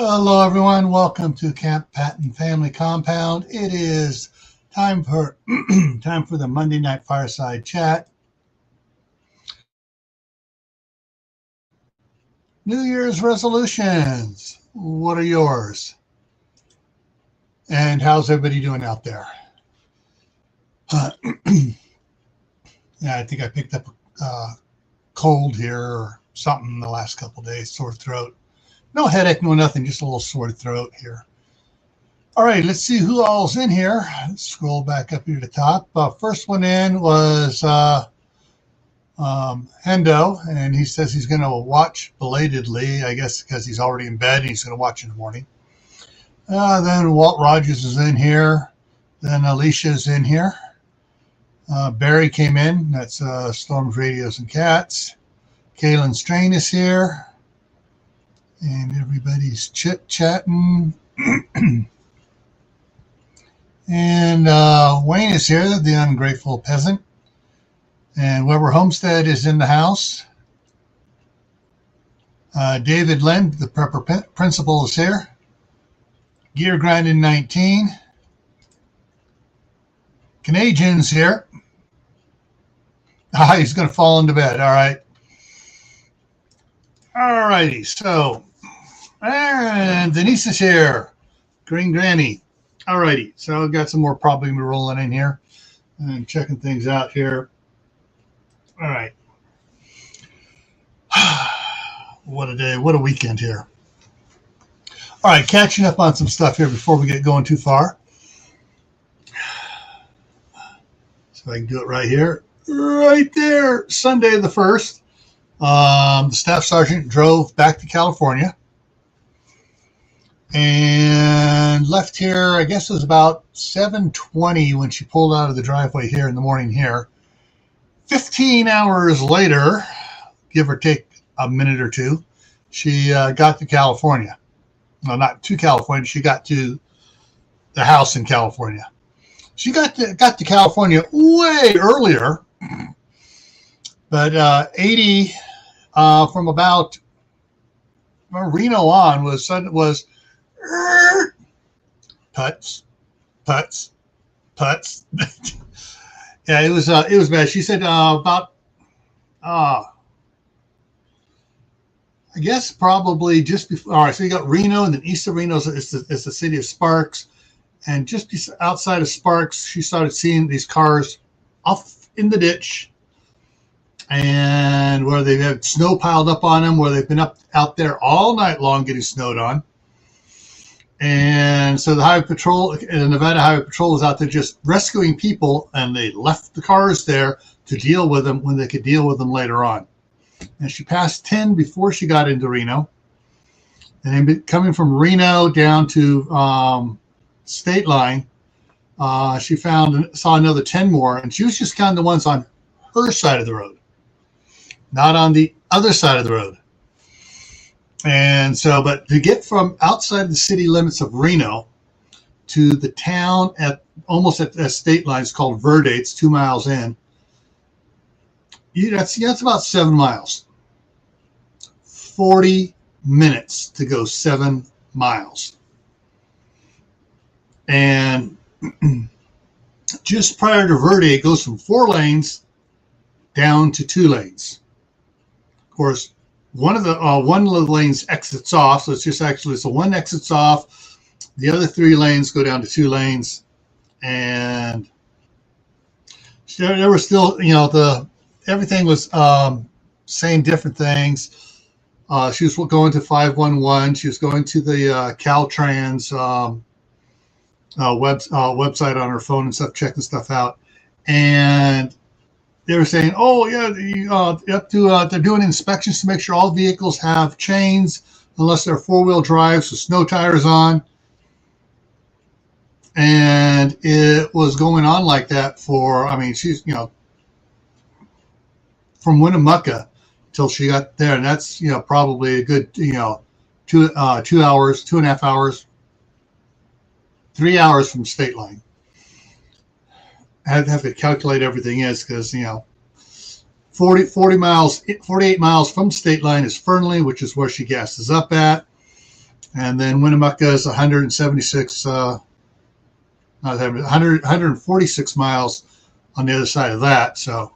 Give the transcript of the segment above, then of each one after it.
Hello, everyone. Welcome to Camppatton Family Compound. It is time for time for the Monday night fireside chat. New Year's resolutions. What are yours? And how's everybody doing out there? Yeah, I think I picked up a cold here or something in the last couple of days. Sore throat. No headache, no nothing, just a little sore throat here. All right, let's see who all's in here. Let's scroll back up here to the top. First one in was Hendo, and he says he's going to watch belatedly, I guess because he's already in bed and he's going to watch in the morning. Then Walt Rogers is in here. Then Alicia's in here. Barry came in. That's Storms, Radios, and Cats. Kaylin Strain is here. And everybody's chit-chatting. And Wayne is here, the ungrateful peasant. And Weber Homestead is in the house. David Lind, the prepper principal, is here. Gear Grinding 19. Canadian's here. He's going to fall into bed. All right. All righty. So, and Denise is here. Green Granny. All righty. So I've got some more probably rolling in here and checking things out here. All right. What a day. What a weekend here. All right. Catching up on some stuff here before we get going too far. So I can do it right here. Right there. Sunday the 1st. The staff sergeant drove back to California and left here, I guess it was about 7:20 when she pulled out of the driveway here in the morning here. 15 hours later, give or take a minute or two, she got to California. Well, not to California. She got to the house in California. She got to California way earlier, but 80 from about Reno on was putts. Yeah, it was bad. She said about I guess probably just before. All right, so you got Reno, and then east of Reno is the city of Sparks, and just outside of Sparks, she started seeing these cars off in the ditch, and where they've had snow piled up on them, where they've been out there all night long getting snowed on. And so the Highway Patrol, the Nevada Highway Patrol was out there just rescuing people, and they left the cars there to deal with them when they could deal with them later on. And she passed 10 before she got into Reno. And then coming from Reno down to State Line, she saw another 10 more, and she was just counting the ones on her side of the road, not on the other side of the road. And so, but to get from outside the city limits of Reno to the town almost at the state line, it's called Verde, it's 2 miles in. That's about 7 miles. 40 minutes to go 7 miles. And just prior to Verde, it goes from 4 lanes down to 2 lanes. Of course, one of the lanes exits off, so so one exits off, the other 3 lanes go down to 2 lanes, and there were still, everything was saying different things. She was going to 511. She was going to the Caltrans website on her phone and stuff, checking stuff out, and they were saying, "Oh yeah, they're doing inspections to make sure all vehicles have chains, unless they're 4-wheel drives with snow tires on." And it was going on like that she's from Winnemucca till she got there, and that's probably a good 2 hours, 2.5 hours, 3 hours from state line. I have to calculate everything is because 48 miles from state line is Fernley, which is where she gasses up at, And then Winnemucca is 176, 146 miles on the other side of that. So,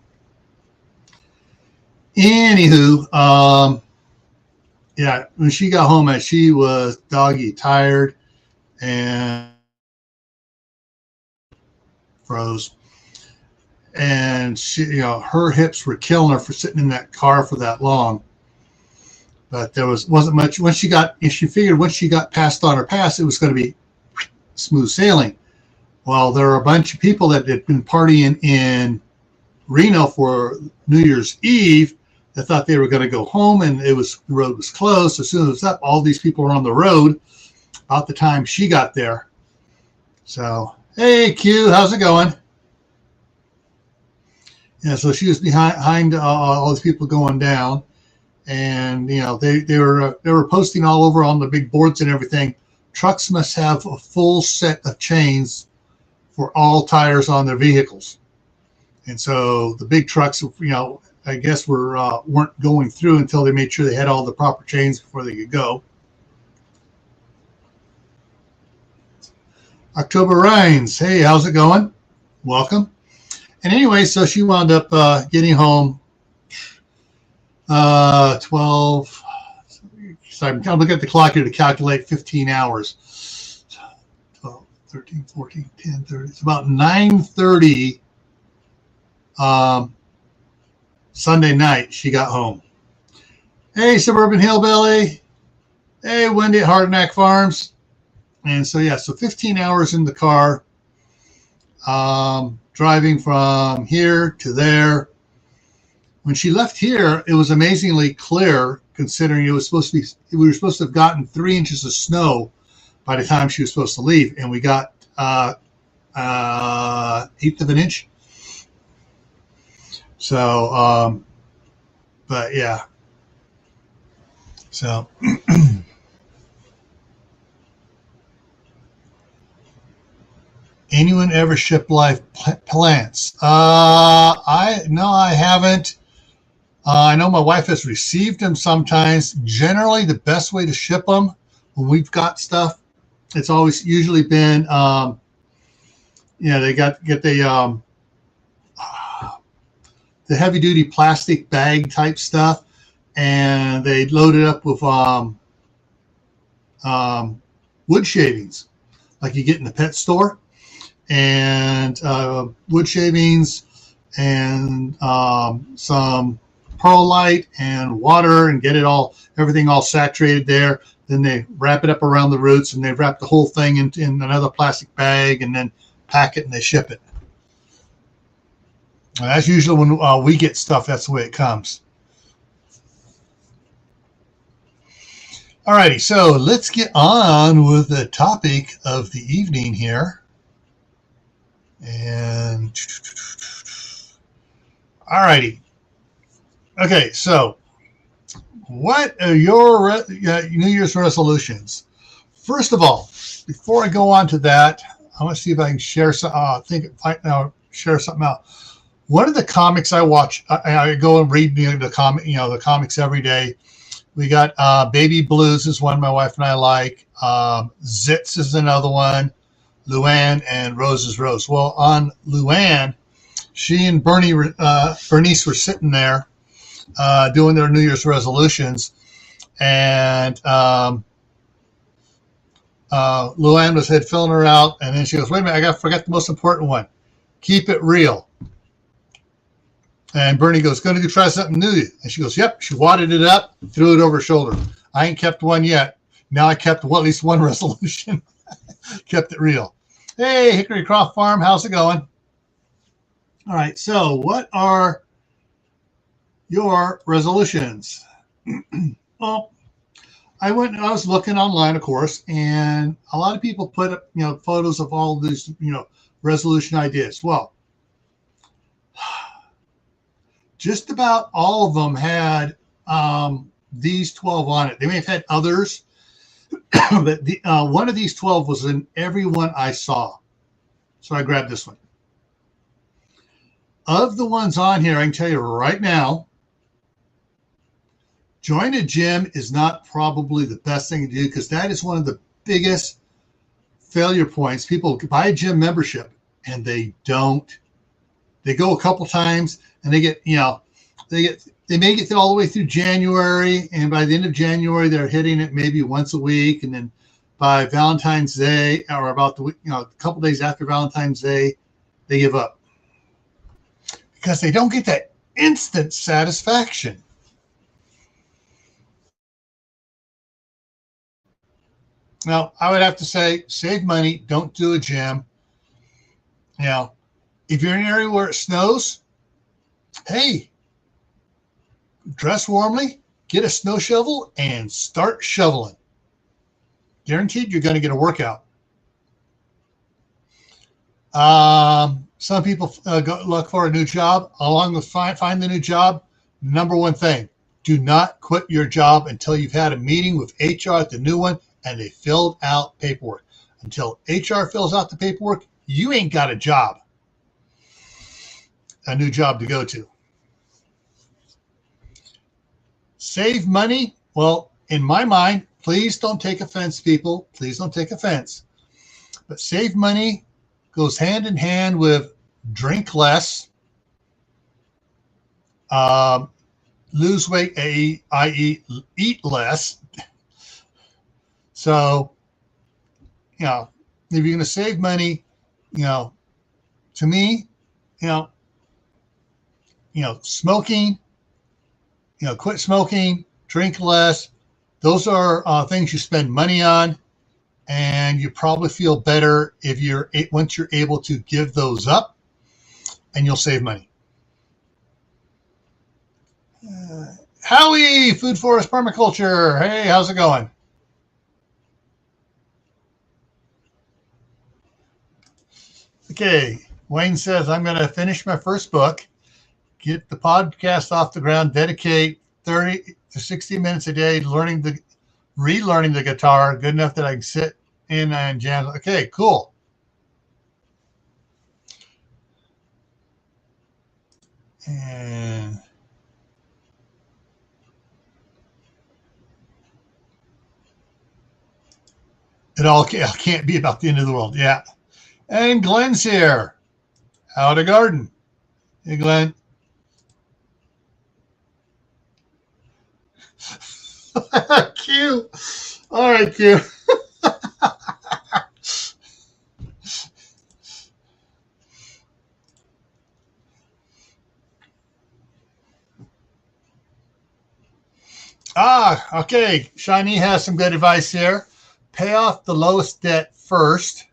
anywho, yeah, when she got home, she was doggy tired and froze. And she, her hips were killing her for sitting in that car for that long. But there wasn't much. She figured once she got past on her pass, it was going to be smooth sailing. Well, there were a bunch of people that had been partying in Reno for New Year's Eve that thought they were going to go home, and the road was closed. As soon as it was up, all these people were on the road about the time she got there. So, hey, Q, how's it going? Yeah, so she was behind all these people going down, and they were posting all over on the big boards and everything. Trucks must have a full set of chains for all tires on their vehicles, and so the big trucks, I guess weren't going through until they made sure they had all the proper chains before they could go. October Rhines, hey, how's it going? Welcome. And anyway, so she wound up getting home 12. So I'm looking at the clock here to calculate 15 hours. 12, 13, 14, 10, 30. It's about 9:30 Sunday night she got home. Hey, Suburban Hillbilly. Hey, Wendy at Hardknack Farms. And so, yeah, so 15 hours in the car. Driving from here to there. When she left here, it was amazingly clear, considering we were supposed to have gotten 3 inches of snow by the time she was supposed to leave, and we got 1/8 of an inch. So, but yeah. So. Anyone ever ship live plants? I haven't. I know my wife has received them sometimes. Generally, the best way to ship them when we've got stuff, it's always usually been, they get the heavy duty plastic bag type stuff, and they load it up with wood shavings, like you get in the pet store. And wood shavings and some perlite and water, and get everything all saturated there. Then they wrap it up around the roots, and they wrap the whole thing in another plastic bag, and then pack it and they ship it. And that's usually when we get stuff. That's the way it comes. Alrighty, so let's get on with the topic of the evening here. And alrighty. Okay, so what are your New Year's resolutions? First of all, before I go on to that, I want to see if I can share share something out. One of the comics I watch, I go and read the comics every day. We got Baby Blues is one my wife and I like. Zitz is another one. Luann and Rose's Rose. Well, on Luann, she and Bernice were sitting there doing their New Year's resolutions, and Luann had filling her out, and then she goes, "Wait a minute, I forgot the most important one. Keep it real." And Bernie goes, "Going to try something new?" And she goes, "Yep." She wadded it up, threw it over her shoulder. I ain't kept one yet. Now I kept at least one resolution. Kept it real. Hey, Hickory Croft Farm, how's it going? All right, so what are your resolutions? Well, I was looking online, of course, and a lot of people put up, photos of all these, resolution ideas. Well, just about all of them had these 12 on it. They may have had others, but one of these 12 was in every one I saw. So I grabbed this one. Of the ones on here, I can tell you right now, Join a gym is not probably the best thing to do, because that is one of the biggest failure points. People buy a gym membership and they don't. They go a couple times and they make it all the way through January, and by the end of January they're hitting it maybe once a week, and then by Valentine's Day, or about the a couple days after Valentine's Day, they give up because they don't get that instant satisfaction. Now, I would have to say, save money. Don't do a gym. If you're in an area where it snows, hey, dress warmly, get a snow shovel, and start shoveling. Guaranteed you're going to get a workout. Some people look for a new job. Along with find the new job, number one thing, do not quit your job until you've had a meeting with HR at the new one and they filled out paperwork. Until HR fills out the paperwork, you ain't got a job, a new job to go to. Save money. Well, in my mind, please don't take offense, people. Please don't take offense. But save money goes hand in hand with drink less, lose weight, i.e. eat less. So, if you're going to save money, to me, smoking, quit smoking, drink less. Those are things you spend money on, and you probably feel better once you're able to give those up, and you'll save money. Howie, Food Forest Permaculture. Hey, how's it going? Okay, Wayne says, I'm going to finish my first book, get the podcast off the ground, dedicate 30 to 60 minutes a day relearning the guitar, good enough that I can sit in and jam. Okay, cool. And it all can't be about the end of the world. Yeah. And Glenn's here. How to garden. Hey, Glenn. Q. All right, Q. Okay. Shani has some good advice here. Pay off the lowest debt first.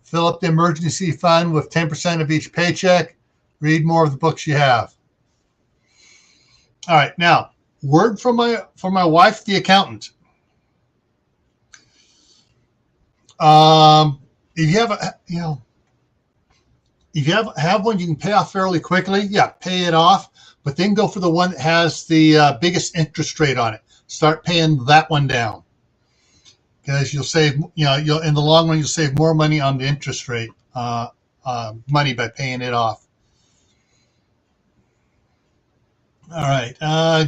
Fill up the emergency fund with 10% of each paycheck. Read more of the books you have. All right. Now, word from my wife, the accountant. If you have one you can pay off fairly quickly, yeah, pay it off. But then go for the one that has the biggest interest rate on it. Start paying that one down, because you'll save. You'll in the long run you'll save more money on the interest rate money by paying it off. All right,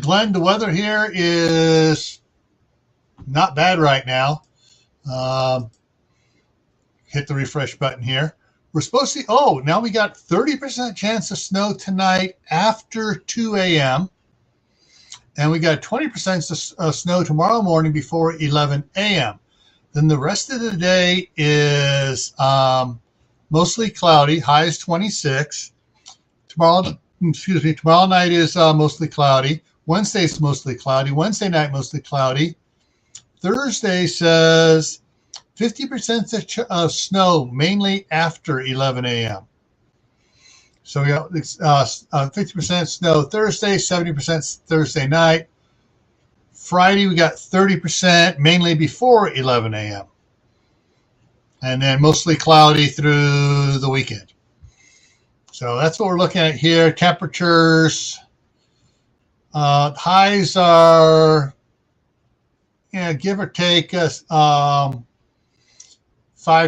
Glenn, the weather here is not bad right now. Hit the refresh button here. We're supposed to, now we got 30% chance of snow tonight after 2 a.m. And we got 20% of snow tomorrow morning before 11 a.m. Then the rest of the day is mostly cloudy, high is 26. Tomorrow night is mostly cloudy. Wednesday is mostly cloudy. Wednesday night, mostly cloudy. Thursday says 50% of snow, mainly after 11 a.m. So we got 50% snow Thursday, 70% Thursday night. Friday, we got 30%, mainly before 11 a.m. And then mostly cloudy through the weekend. So that's what we're looking at here. Temperatures, highs are, give or take 5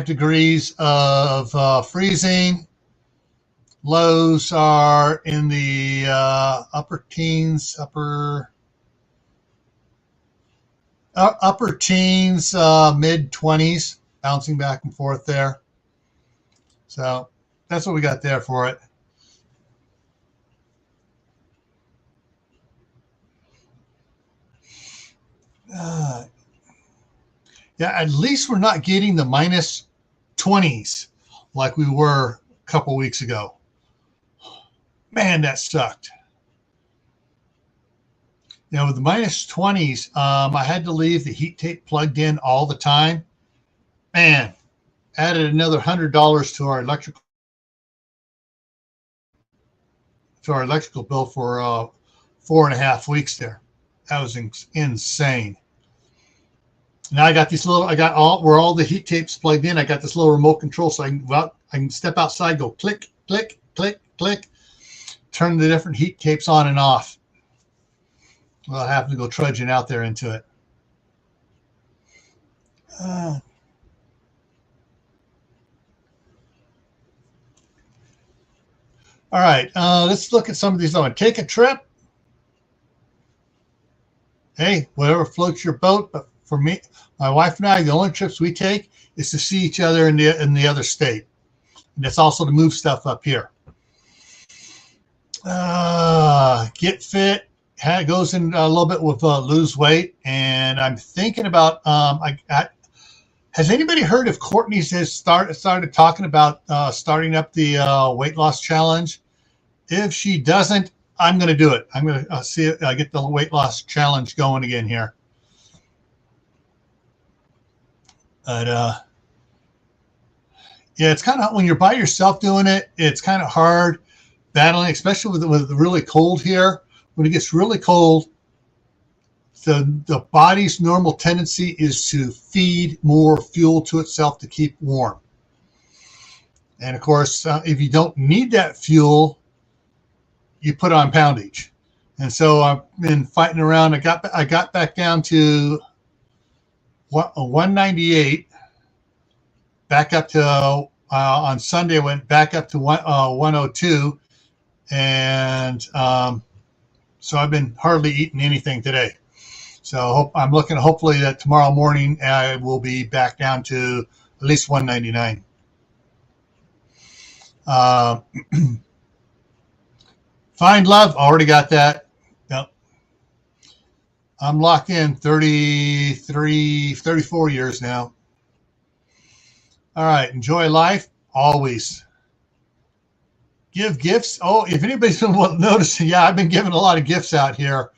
degrees of freezing. Lows are in the upper teens, Upper teens, mid 20s, bouncing back and forth there. So that's what we got there for it. Yeah, at least we're not getting the minus 20s like we were a couple weeks ago. Man, that sucked. With the minus 20s, I had to leave the heat tape plugged in all the time. Man, added another $100 to our electrical bill for 4.5 weeks there. That was insane. Now I got where all the heat tapes plugged in. I got this little remote control, so I can step outside, go click, click, click, click, turn the different heat tapes on and off. Well, I have to go trudging out there into it. All right, let's look at some of these. I'm going to take a trip. Hey, whatever floats your boat. But for me, my wife and I, the only trips we take is to see each other in the other state, and it's also to move stuff up here. Get fit. Goes in a little bit with lose weight, and I'm thinking about. Has anybody heard if Courtney's has started talking about starting up the weight loss challenge? If she doesn't, I'm going to do it. I'm going to see it. Get the weight loss challenge going again here. But yeah, it's kind of when you're by yourself doing it. It's kind of hard battling, especially with really cold here. When it gets really cold, the body's normal tendency is to feed more fuel to itself to keep warm. And of course, if you don't need that fuel, you put on poundage. And so I've been fighting around. I got back down to 198. Back up to on Sunday, I went back up to 102, and so I've been hardly eating anything today. So I'm looking hopefully that tomorrow morning I will be back down to at least 199. Find love, already got that. Yep. I'm locked in 34 years now. All right, enjoy life, always. Give gifts. Oh, if anybody's been noticing, yeah, I've been giving a lot of gifts out here.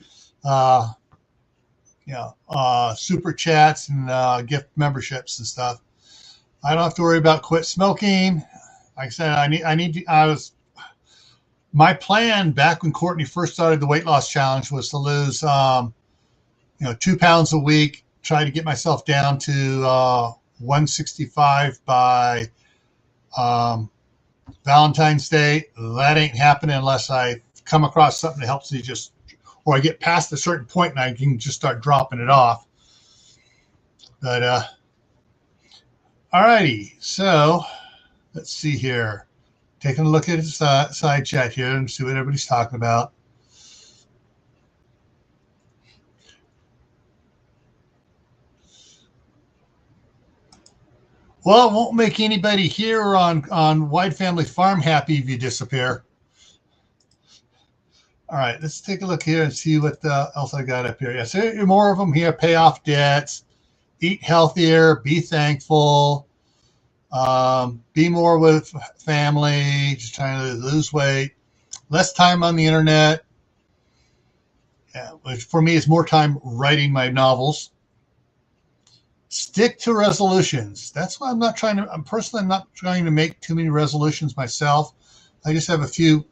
Super chats and gift memberships and stuff. I don't have to worry about quit smoking. Like I said, my plan back when Courtney first started the weight loss challenge was to lose, 2 pounds a week, try to get myself down to 165 by Valentine's Day. That ain't happening unless I come across something that helps me or I get past a certain point and I can just start dropping it off. But all righty, so let's see here. Taking a look at his side chat here and see what everybody's talking about. Well, it won't make anybody here on Wide Family Farm happy if you disappear. All right, let's take a look here and see what else I got up here. Yeah, so more of them here. Pay off debts, eat healthier, be thankful, be more with family, just trying to lose weight, less time on the internet. Yeah, which for me is more time writing my novels. Stick to resolutions. That's why I'm not trying to make too many resolutions myself. I just have a few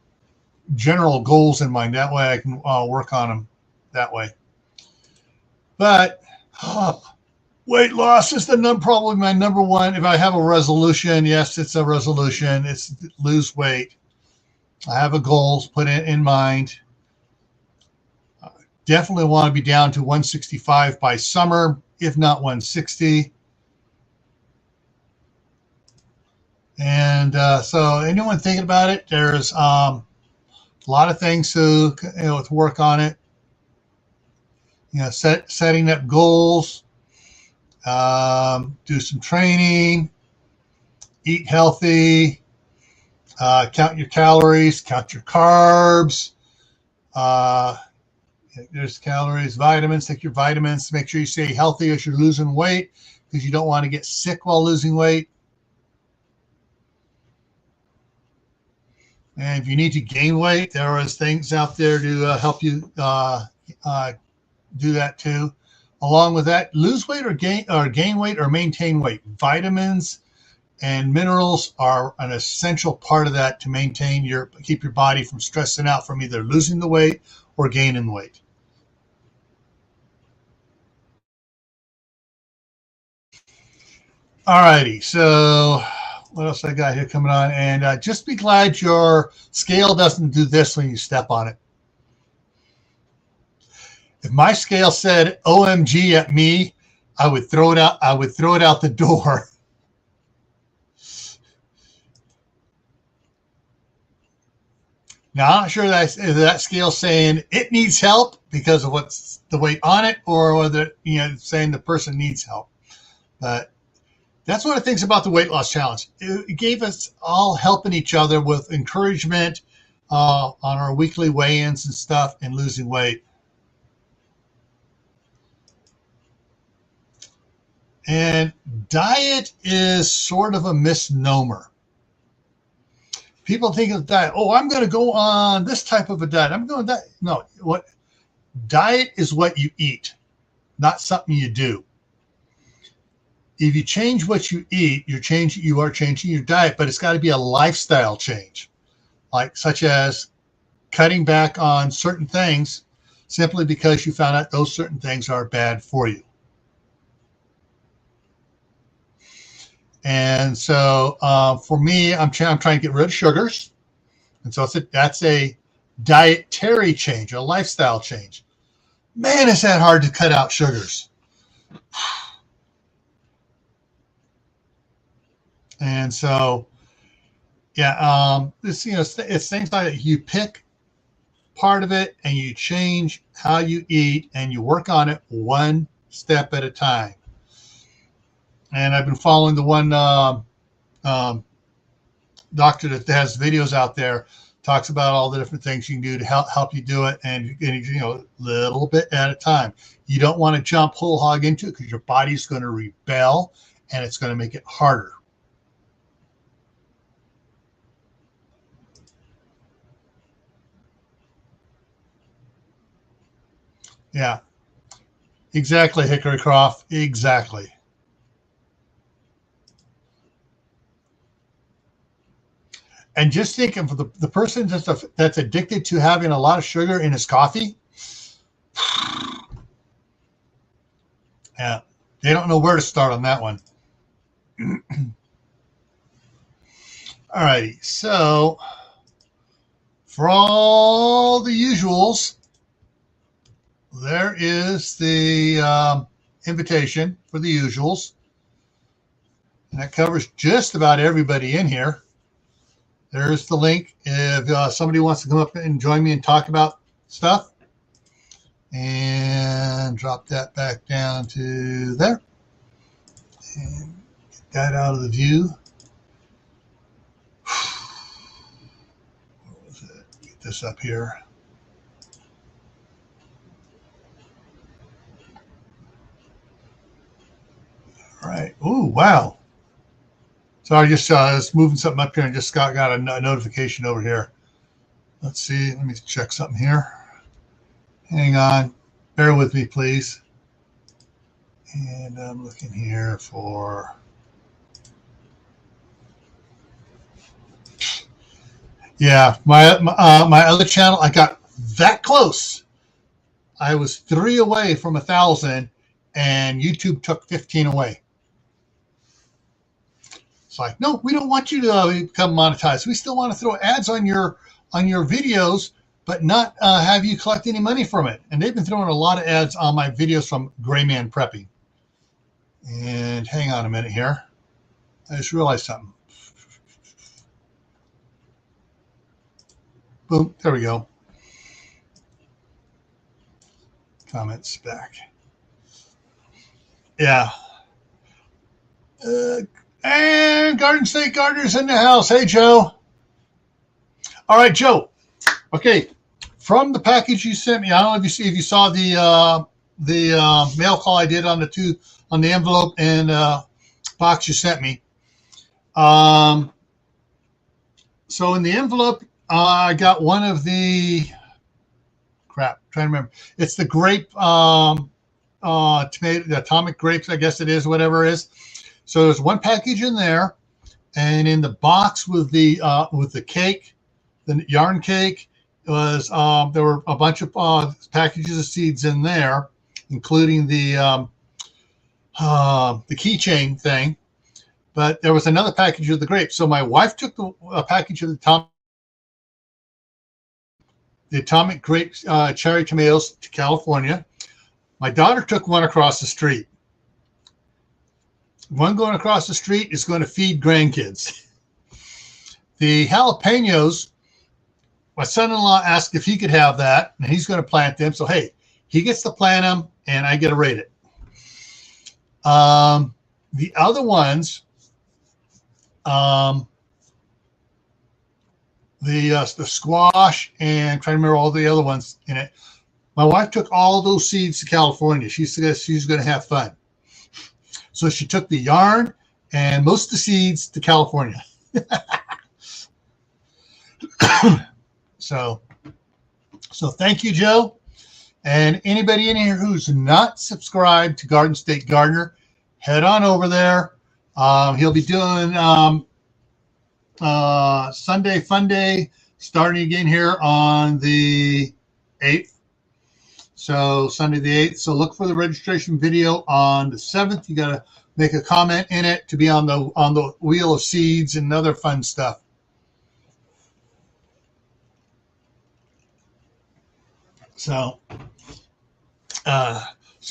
general goals in mind. That way I can work on them that way. But weight loss is probably my number one. If I have a resolution, yes, it's a resolution. It's lose weight. I have a goal put in mind. Definitely want to be down to 165 by summer, if not 160. And so anyone thinking about it, there's a lot of things to work on it. setting up goals, do some training, eat healthy, count your calories, count your carbs. There's calories, vitamins, take your vitamins, make sure you stay healthy as you're losing weight because you don't want to get sick while losing weight. And if you need to gain weight, there is things out there to help you do that too. Along with that, lose weight or gain weight or maintain weight. Vitamins and minerals are an essential part of that to keep your body from stressing out from either losing the weight or gaining weight. All righty, so what else I got here coming on? And just be glad your scale doesn't do this when you step on it. If my scale said OMG at me, I would throw it out. I would throw it out the door. Now, I'm not sure that scale saying it needs help because of what's the weight on it, or whether saying the person needs help. But that's one of the things about the weight loss challenge. It gave us all helping each other with encouragement on our weekly weigh-ins and stuff and losing weight. And diet is sort of a misnomer. People think of diet, oh, I'm going to go on this type of a diet. I'm going to diet. No, diet is what you eat, not something you do. If you change what you eat, you are changing your diet, but it's got to be a lifestyle change, such as cutting back on certain things simply because you found out those certain things are bad for you. And so for me, I'm trying to get rid of sugars. And so that's a dietary change, a lifestyle change. Man, is that hard to cut out sugars. And so, it's things like that. You pick part of it and you change how you eat and you work on it one step at a time. And I've been following the one doctor that has videos out there, talks about all the different things you can do to help you do it, and little bit at a time. You don't want to jump whole hog into it because your body's going to rebel and it's going to make it harder. Yeah, exactly, Hickory Croft. Exactly. And just thinking for the person that's addicted to having a lot of sugar in his coffee, yeah, they don't know where to start on that one. All righty, so for all the usuals, there is the invitation for the usuals. And that covers just about everybody in here. There's the link if somebody wants to come up and join me and talk about stuff. And drop that back down to there. And get that out of the view. What was it? Get this up here. All right. Oh, wow. Sorry, just was moving something up here and just got a notification over here. Let's see. Let me check something here. Hang on. Bear with me, please. And I'm looking here for... Yeah, my other channel, I got that close. I was 3 away from 1,000, and YouTube took 15 away. It's like, no, we don't want you to become monetized. We still want to throw ads on your videos, but not have you collect any money from it. And they've been throwing a lot of ads on my videos from Gray Man Prepping. And hang on a minute here. I just realized something. Boom, there we go. Comments back. Yeah. And Garden State Gardener's in the house. Hey, Joe. All right, Joe. Okay. From the package you sent me, I don't know if you saw the mail call I did on the envelope and box you sent me. So in the envelope, I got one of the trying to remember. It's the grape tomato, the atomic grapes, I guess it is, whatever it is. So there's one package in there, and in the box with the cake, the yarn cake, was there were a bunch of packages of seeds in there, including the keychain thing. But there was another package of the grapes. So my wife took a package of the atomic grape cherry tomatoes to California. My daughter took one across the street. One going across the street is going to feed grandkids. The jalapenos, my son-in-law asked if he could have that, and he's going to plant them. So, hey, he gets to plant them, and I get to rate it. The other ones, the squash, and trying to remember all the other ones in it. My wife took all those seeds to California. She said she's going to have fun. So she took the yarn and most of the seeds to California. So thank you, Joe. And anybody in here who's not subscribed to Garden State Gardener, head on over there. He'll be doing Sunday Fun Day starting again here on the 8th. So Sunday the 8th. So look for the registration video on the 7th. You got to make a comment in it to be on the wheel of seeds and other fun stuff. So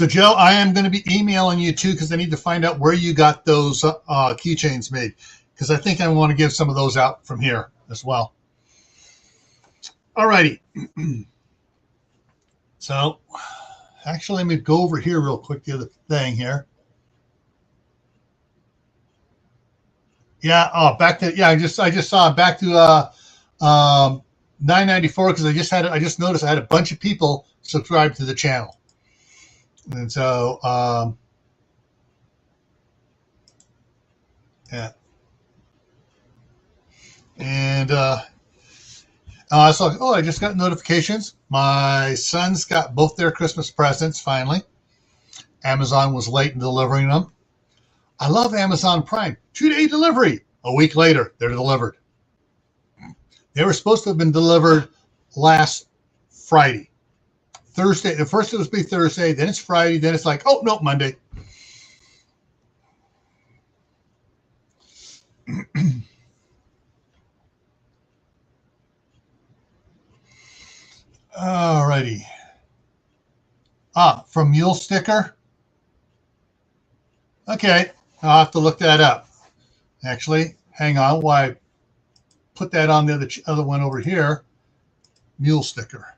Joe, I am going to be emailing you too because I need to find out where you got those keychains made, because I think I want to give some of those out from here as well. All righty. So actually, let me go over here real quick, the other thing here. Yeah. Oh, back to, yeah, I just saw back to 994 because I just noticed I had a bunch of people subscribe to the channel. And so, yeah. And I saw, I just got notifications. My sons got both their Christmas presents finally. Amazon was late in delivering them. I love Amazon Prime. 2-day delivery. A week later, they're delivered. They were supposed to have been delivered last Friday. Thursday. At first it was be Thursday, then it's Friday, then it's like, oh, no, Monday. All righty. From Mule Sticker. Okay, I'll have to look that up. Actually, hang on while I put that on the other one over here. Mule Sticker.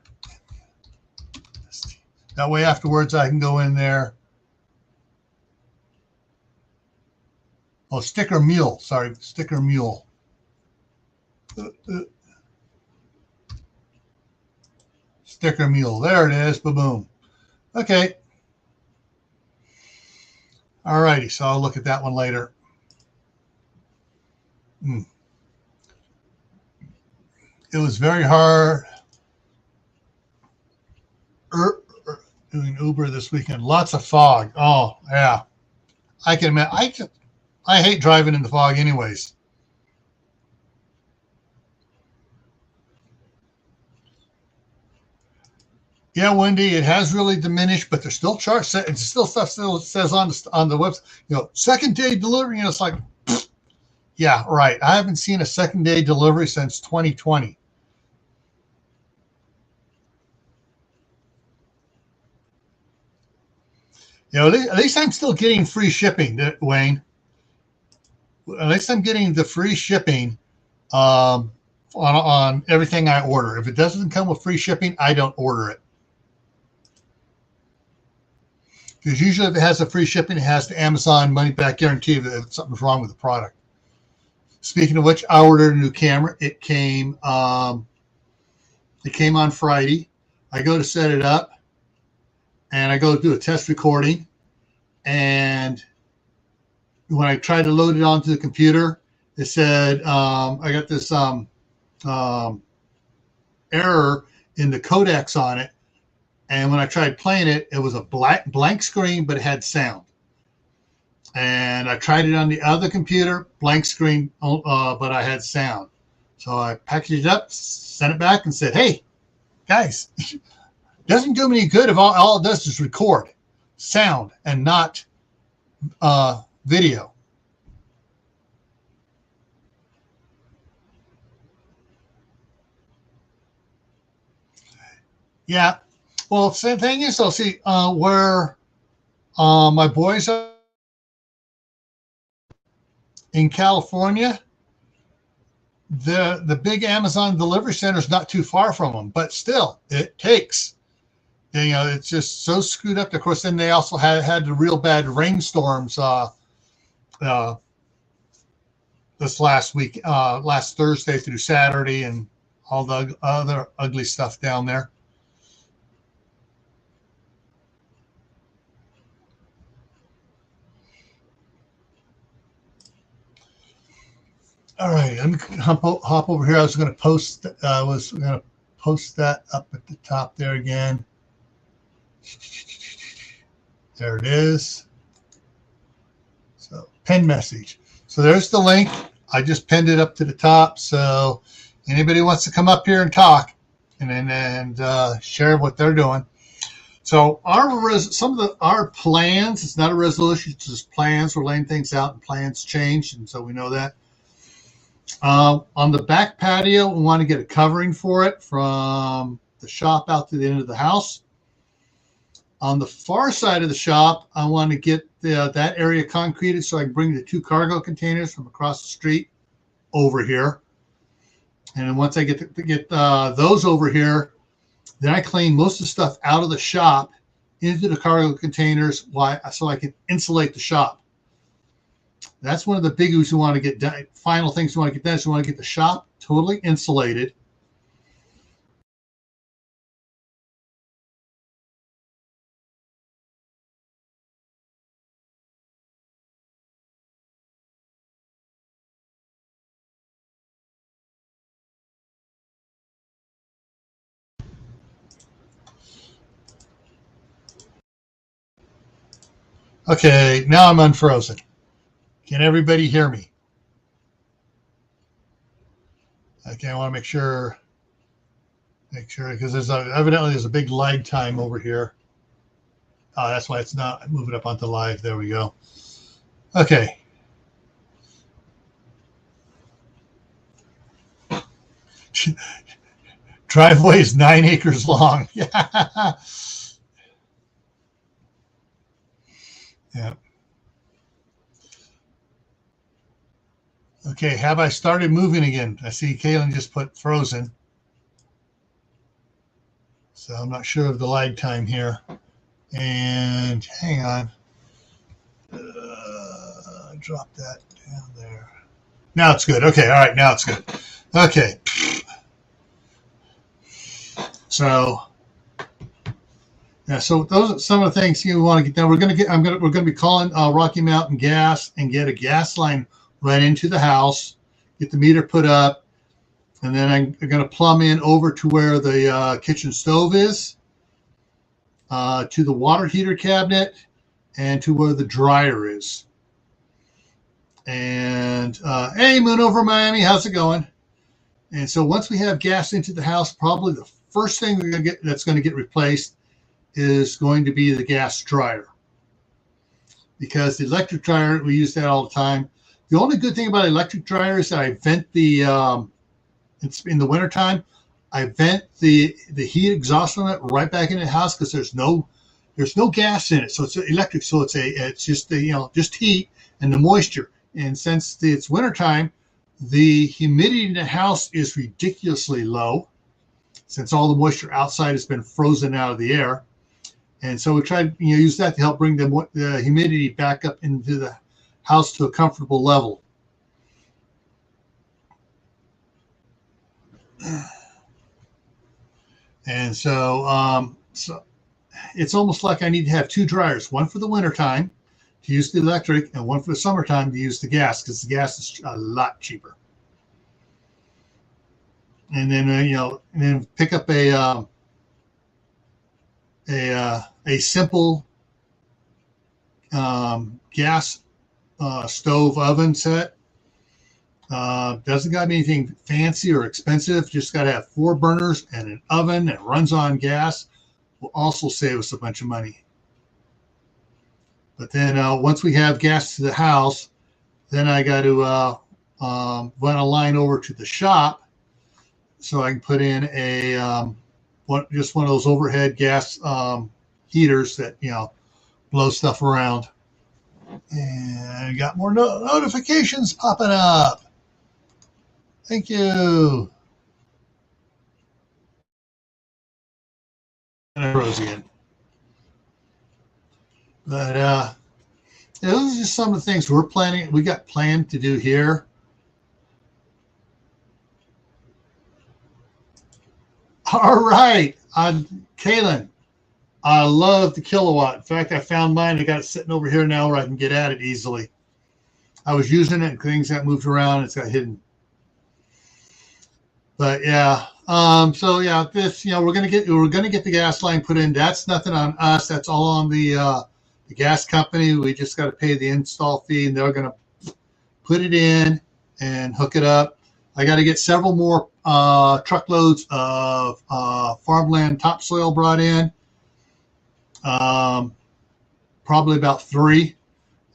That way afterwards I can go in there. Oh, Sticker Mule. Sorry, Sticker Mule. Sticker Mule. There it is. Boom. Okay. All righty. So I'll look at that one later. It was very hard doing Uber this weekend. Lots of fog. Oh, yeah. I can imagine. I hate driving in the fog anyways. Yeah, Wendy, it has really diminished, but there's still charts. It's still stuff still says on the website, second day delivery. And it's like, yeah, right. I haven't seen a second day delivery since 2020. At least I'm still getting free shipping, Wayne. At least I'm getting the free shipping on everything I order. If it doesn't come with free shipping, I don't order it. Because usually if it has a free shipping, it has the Amazon money back guarantee that something's wrong with the product. Speaking of which, I ordered a new camera. It came on Friday. I go to set it up, and I go do a test recording. And when I tried to load it onto the computer, it said I got this error in the codecs on it. And when I tried playing it, it was a blank screen, but it had sound. And I tried it on the other computer, blank screen, but I had sound. So I packaged it up, sent it back, and said, "Hey, guys, it doesn't do me any good if all it does is record sound and not video." Yeah. Well, the thing is, I'll see where my boys are in California. The big Amazon delivery center is not too far from them, but still, it takes. You know, it's just so screwed up. Of course, then they also had the real bad rainstorms this last week, last Thursday through Saturday, and all the other ugly stuff down there. All right, let me hop over here. I was going to post that up at the top there again. There it is. So pin message. So there's the link. I just pinned it up to the top. So anybody wants to come up here and talk and share what they're doing. So our plans, it's not a resolution, it's just plans. We're laying things out and plans change. And so we know that. On the back patio, we want to get a covering for it from the shop out to the end of the house. On the far side of the shop, I want to get that area concreted so I can bring the 2 cargo containers from across the street over here. And then once I get those over here, then I clean most of the stuff out of the shop into the cargo containers so I can insulate the shop. That's one of the biggies we want to get done. Final things we want to get done is we want to get the shop totally insulated. Okay, now I'm unfrozen. Can everybody hear me? Okay, I want to make sure, because evidently there's a big lag time over here. Oh, that's why it's not moving up onto live. There we go. Okay. Driveway is 9 acres long. Yeah. Yeah. Okay, have I started moving again? I see Kaylin just put frozen. So I'm not sure of the lag time here. And hang on. Drop that down there. Now it's good. Okay, all right, now it's good. Okay. So yeah, so those are some of the things you want to get done. We're going to be calling Rocky Mountain Gas and get a gas line right into the house, get the meter put up, and then I'm going to plumb in over to where the kitchen stove is, to the water heater cabinet, and to where the dryer is. And hey, Moon over Miami, how's it going? And so once we have gas into the house, probably the first thing we're going to get that's going to get replaced is going to be the gas dryer, because the electric dryer, we use that all the time. The only good thing about electric dryer is that I vent it's in the wintertime, I vent the heat exhaust on it right back into the house, because there's no gas in it. So it's electric. So it's just just heat and the moisture. And since it's wintertime, the humidity in the house is ridiculously low, since all the moisture outside has been frozen out of the air. And so we tried, use that to help bring the humidity back up into the house to a comfortable level. And so it's almost like I need to have two dryers, one for the wintertime to use the electric and one for the summertime to use the gas, because the gas is a lot cheaper. And then, and then pick up a simple gas stove oven set. Doesn't got anything fancy or expensive. Just got to have 4 burners and an oven that runs on gas. Will also save us a bunch of money. But then once we have gas to the house, then I got to run a line over to the shop so I can put in just one of those overhead gas heaters that blow stuff around. And got more notifications popping up. Thank you. And I froze again. But those are just some of the things we got planned to do here. All right, Kaylin, I love the kilowatt. In fact, I found mine. I got it sitting over here now where I can get at it easily. I was using it and things got moved around. It's got hidden. But yeah, so yeah, this we're gonna get the gas line put in. That's nothing on us. That's all on the gas company. We just got to pay the install fee, and they're gonna put it in and hook it up. I got to get several more truckloads of farmland topsoil brought in. Probably about 3.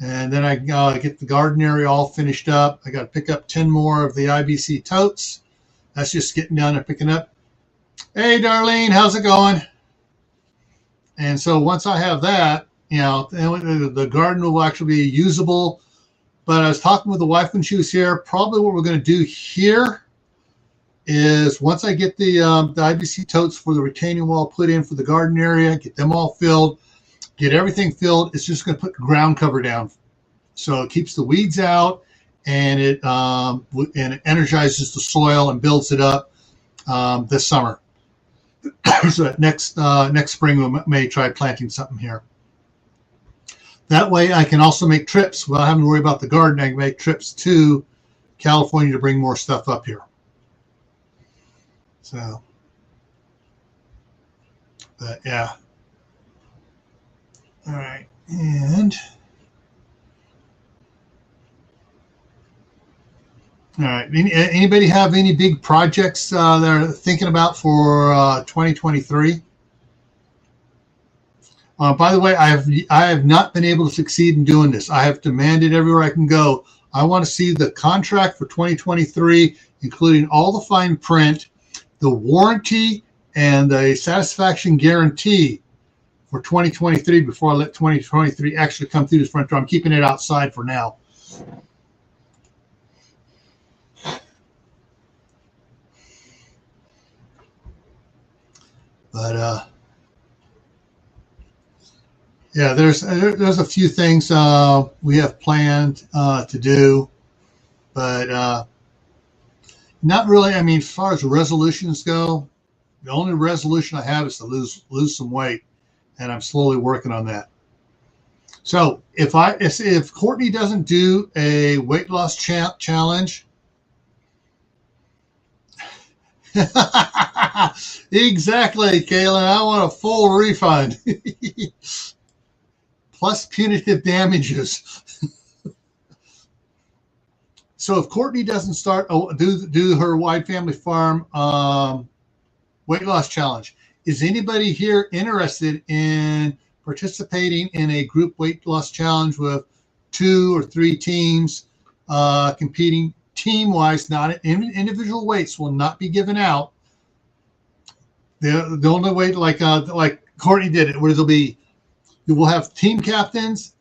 And then I get the garden area all finished up. I got to pick up 10 more of the IBC totes. That's just getting down and picking up. Hey, Darlene, how's it going? And so once I have that, the garden will actually be usable. But I was talking with the wife when she was here. Probably what we're going to do here is once I get the IBC totes for the retaining wall put in for the garden area, get them all filled, get everything filled, it's just going to put the ground cover down. So it keeps the weeds out, and it energizes the soil and builds it up this summer. So that next spring we may try planting something here. That way I can also make trips without having to worry about the garden. I can make trips to California to bring more stuff up here. So, but yeah. All right. And all right. Anybody have any big projects they're thinking about for 2023? By the way, I have not been able to succeed in doing this. I have demanded everywhere I can go. I want to see the contract for 2023, including all the fine print, the warranty, and the satisfaction guarantee for 2023 before I let 2023 actually come through the front door. I'm keeping it outside for now. But yeah, there's a few things we have planned to do, but not really. I mean, as far as resolutions go, the only resolution I have is to lose some weight, and I'm slowly working on that. So if Courtney doesn't do a weight loss challenge, exactly, Kaylin, I want a full refund. Plus punitive damages. So if Courtney doesn't do her Wide Family Farm weight loss challenge, is anybody here interested in participating in a group weight loss challenge with 2 or 3 teams competing team-wise? Not individual weights will not be given out. The only weight like Courtney did it, where you will have team captains.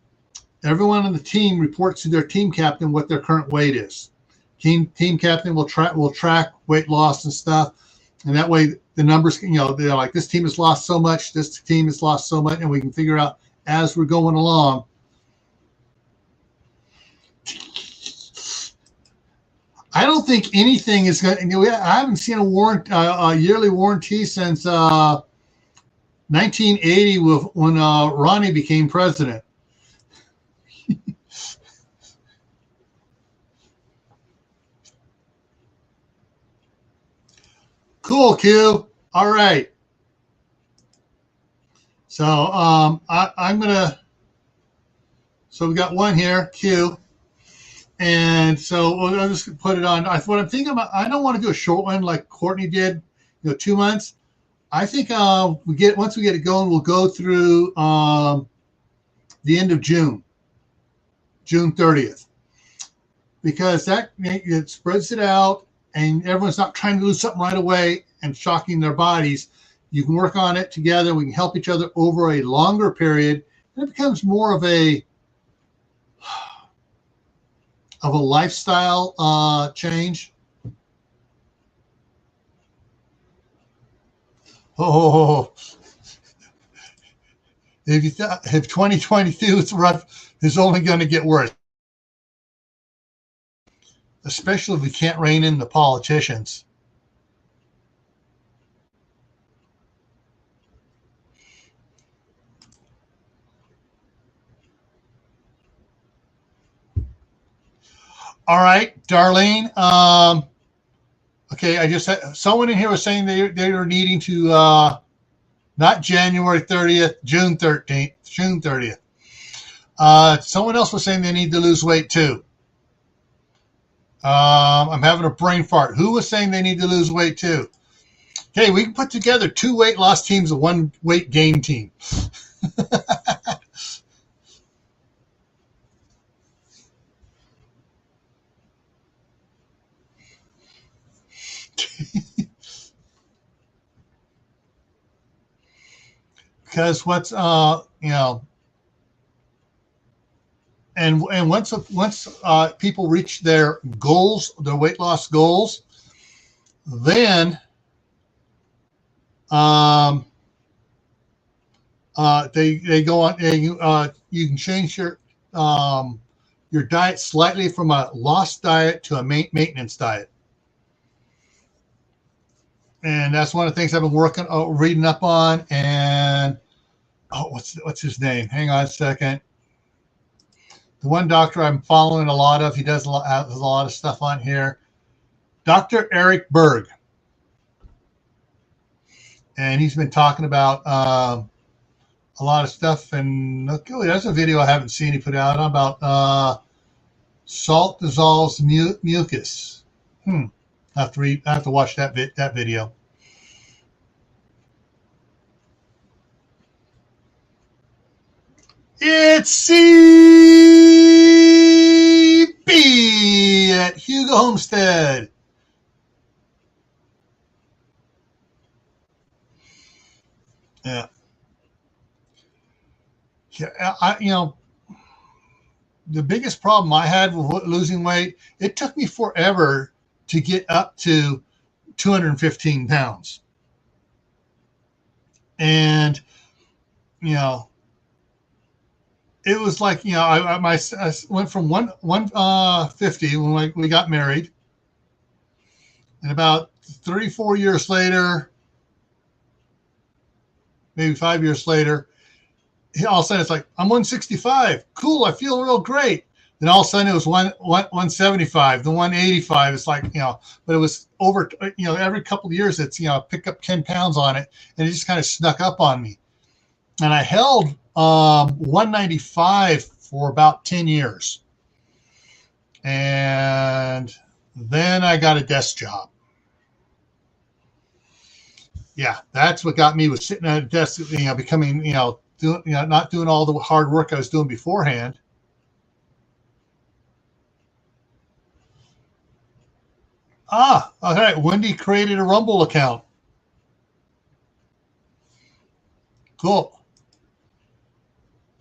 Everyone on the team reports to their team captain what their current weight is. Team captain will track weight loss and stuff. And that way the numbers, they're like, this team has lost so much, this team has lost so much, and we can figure out as we're going along. I don't think anything is going to, I haven't seen a yearly warranty since 1980 when Ronnie became president. Cool, Q. All right. So I'm gonna. So we got one here, Q, and so I'll just put it on. What I'm thinking about, I don't want to do a short one like Courtney did, 2 months. I think once we get it going, we'll go through the end of June 30th, because that it spreads it out. And everyone's not trying to do something right away and shocking their bodies. You can work on it together. We can help each other over a longer period. And it becomes more of a lifestyle change. Oh, if 2022 is rough, it's only going to get worse. Especially if we can't rein in the politicians. All right, Darlene. Okay, I just had someone in here was saying they were needing to not January 30th, June 13th, June 30th. Someone else was saying they need to lose weight too. I'm having a brain fart. Who was saying they need to lose weight too? Okay, we can put together 2 weight loss teams and 1 weight gain team. Because what's and once people reach their goals, their weight loss goals, then they go on. You can change your diet slightly from a lost diet to a maintenance diet, and that's one of the things I've been reading up on. And what's his name? Hang on a second. The one doctor I'm following a lot of, he has a lot of stuff on here. Dr. Eric Berg. And he's been talking about a lot of stuff. And there's a video I haven't seen he put out about salt dissolves mucus. I have to watch that video. It's CB at Hugo Homestead. Yeah. The biggest problem I had with losing weight, it took me forever to get up to 215 pounds. And, it was like, I went from 150 when we got married, and about 34 years later, maybe 5 years later, all of a sudden it's like, I'm 165. Cool, I feel real great. Then all of a sudden it was 175, the 185. It's like, but it was over, every couple of years it's, pick up 10 pounds on it, and it just kind of snuck up on me. And I held 195 for about 10 years. And then I got a desk job. Yeah, that's what got me, was sitting at a desk, becoming, not doing all the hard work I was doing beforehand. All right. Wendy created a Rumble account. Cool.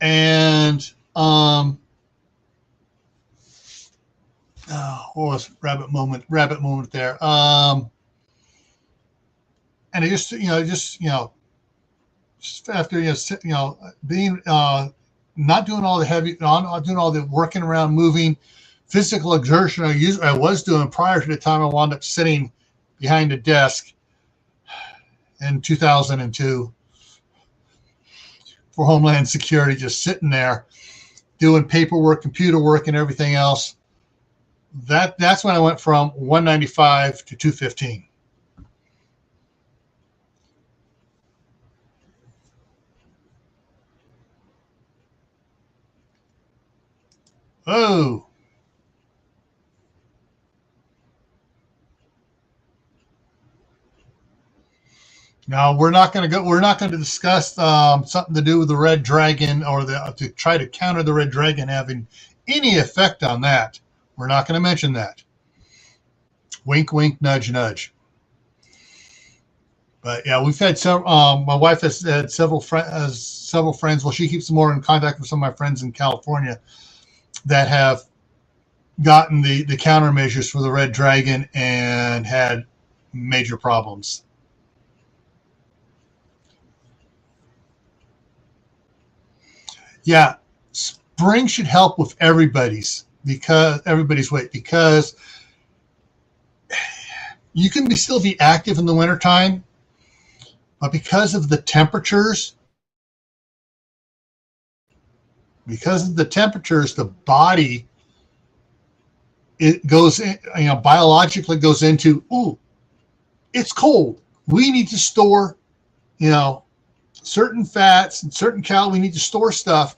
And what was rabbit moment there? and it just just after being not doing all the heavy, not doing all the working around, moving, physical exertion I was doing prior to the time I wound up sitting behind a desk in 2002 for Homeland Security, just sitting there doing paperwork, computer work, and everything else. That's when I went from 195 to 215. Oh. Now we're not going to discuss something to do with the red dragon or to try to counter the red dragon having any effect on that. We're not going to mention that. Wink, wink, nudge, nudge. But yeah, we've had several. My wife has had several friends. Well, she keeps more in contact with some of my friends in California that have gotten the countermeasures for the red dragon and had major problems. Yeah, spring should help with everybody's weight, because you can still be active in the wintertime, but because of the temperatures, the body, it goes in, biologically goes into, ooh, it's cold. We need to store, certain fats and certain calories. We need to store stuff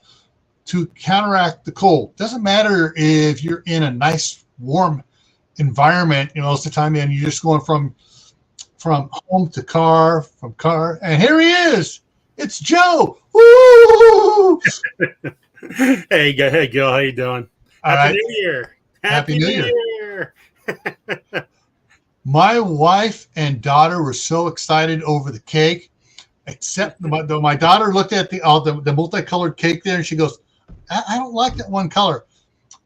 to counteract the cold. Doesn't matter if you're in a nice warm environment, most of the time, and you're just going from home to car, from car, and here he is. It's Joe. Woo! Hey, Gil, how you doing? Happy New Year. Happy New Year. My wife and daughter were so excited over the cake, except my daughter looked at the multicolored cake there, and she goes, I don't like that one color.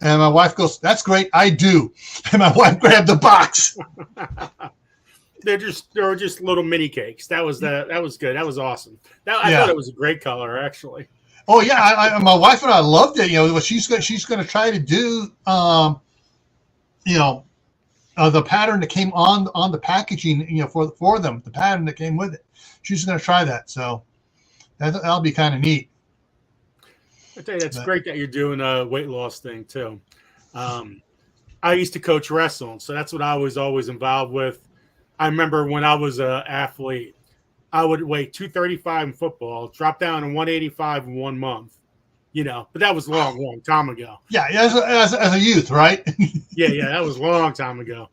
And my wife goes, that's great, I do. And my wife grabbed the box. They were just little mini cakes. That was good. That was awesome. I thought it was a great color, actually. Oh yeah, my wife and I loved it. What she's going to try to do. The pattern that came on the packaging, for them, the pattern that came with it. She's going to try that. So that'll be kind of neat. I tell you, that's great that you're doing a weight loss thing too. I used to coach wrestling, so that's what I was always involved with. I remember when I was an athlete, I would weigh 235 in football, drop down to 185 in 1 month. But that was a long time ago. Yeah, as a youth, right? yeah, that was a long time ago.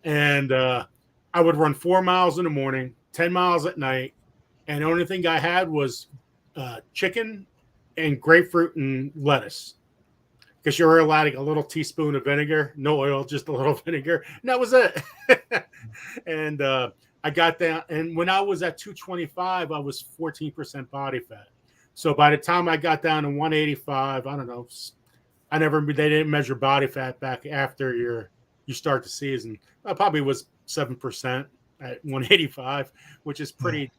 And I would run 4 miles in the morning, 10 miles at night, and the only thing I had was chicken and grapefruit and lettuce, because you're allowed a little teaspoon of vinegar, no oil, just a little vinegar, and that was it. And I got down, and when I was at 225, I was 14% body fat. So by the time I got down to 185, I don't know, they didn't measure body fat back after you start the season. I probably was 7% at 185, which is pretty.